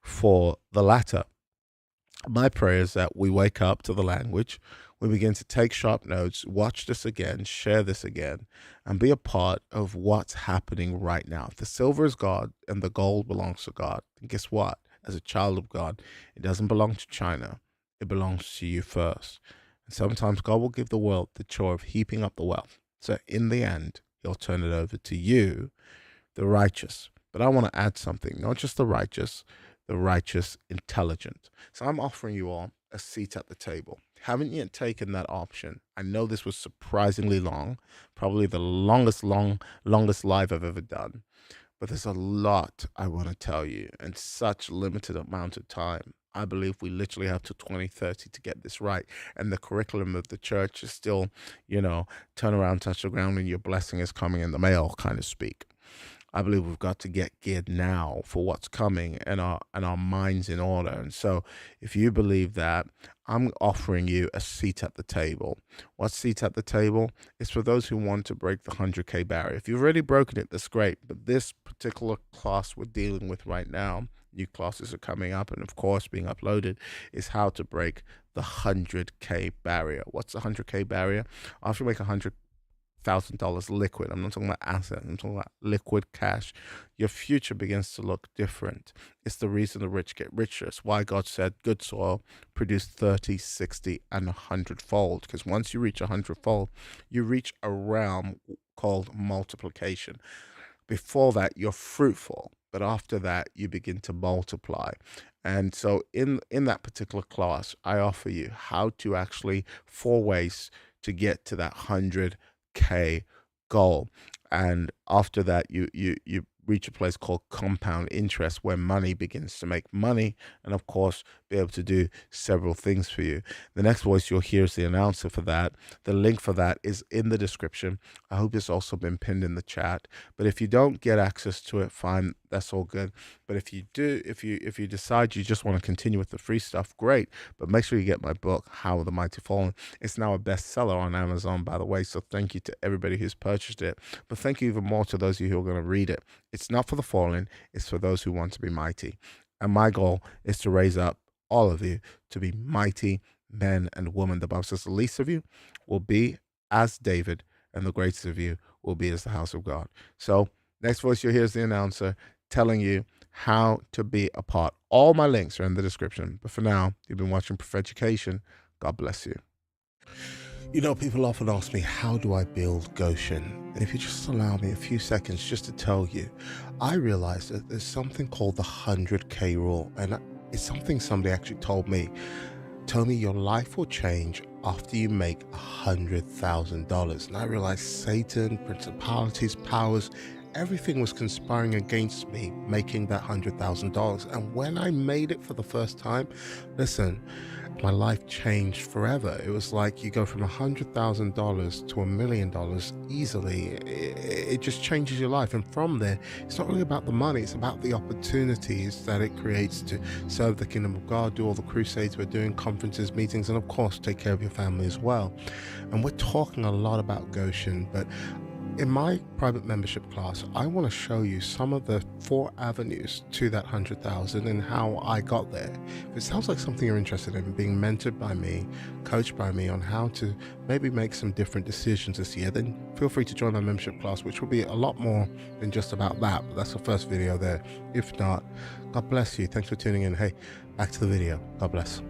for the latter. My prayer is that we wake up to the language, we begin to take sharp notes, watch this again, share this again, and be a part of what's happening right now. If the silver is God and the gold belongs to God, then guess what? As a child of God, it doesn't belong to China. It belongs to you first. And sometimes God will give the world the chore of heaping up the wealth. So in the end, he'll turn it over to you, the righteous. But I want to add something, not just the righteous intelligent. So I'm offering you all a seat at the table. Haven't yet taken that option. I know this was surprisingly long, probably the longest live I've ever done. But there's a lot I want to tell you in such limited amount of time. I believe we literally have to 2030 to get this right. And the curriculum of the church is still, turn around, touch the ground, and your blessing is coming in the mail kind of speak. I believe we've got to get geared now for what's coming and our minds in order. And so if you believe that, I'm offering you a seat at the table. What seat at the table? It's for those who want to break the 100K barrier. If you've already broken it, that's great. But this particular class we're dealing with right now, new classes are coming up and of course being uploaded, is how to break the 100K barrier. What's the 100K barrier? After you make $100,000 liquid. I'm not talking about assets. I'm talking about liquid cash. Your future begins to look different. It's the reason the rich get richer. It's why God said good soil produce 30, 60, and 100-fold. Because once you reach 100-fold, you reach a realm called multiplication. Before that, you're fruitful. But after that, you begin to multiply. And so in that particular class, I offer you how to actually 4 ways to get to that 100K goal. And after that, you reach a place called compound interest, where money begins to make money and of course be able to do several things for you. The next voice you'll hear is the announcer for that. The link for that is in the description. I hope it's also been pinned in the chat, but if you don't get access to it, fine, that's all good. But But if you do, if you decide you just want to continue with the free stuff, great. But make sure you get my book, How the Mighty Fallen. It's now a bestseller on Amazon, by the way. So thank you to everybody who's purchased it. But thank you even more to those of you who are going to read it. It's not for the fallen, it's for those who want to be mighty. And my goal is to raise up all of you to be mighty men and women. The Bible says the least of you will be as David, and the greatest of you will be as the house of God. So next voice you'll hear is the announcer telling you how to be a part. All my links are in the description. But for now, you've been watching Profeducation. God bless you. You know, people often ask me, how do I build Goshen? And if you just allow me a few seconds just to tell you, I realized that there's something called the 100K rule. And it's something somebody actually told me. Tomi, your life will change after you make $100,000. And I realized Satan, principalities, powers, everything was conspiring against me making that $100,000. And when I made it for the first time, listen, my life changed forever. It was like you go from $100,000 to $1 million easily. It just changes your life. And from there, it's not really about the money. It's about the opportunities that it creates to serve the kingdom of God, do all the crusades we're doing, conferences, meetings, and of course, take care of your family as well. And we're talking a lot about Goshen, but in my private membership class, I want to show you some of the 4 avenues to that 100,000 and how I got there. If it sounds like something you're interested in, being mentored by me, coached by me on how to maybe make some different decisions this year, then feel free to join my membership class, which will be a lot more than just about that. But that's the first video there. If not, God bless you. Thanks for tuning in. Hey, back to the video. God bless.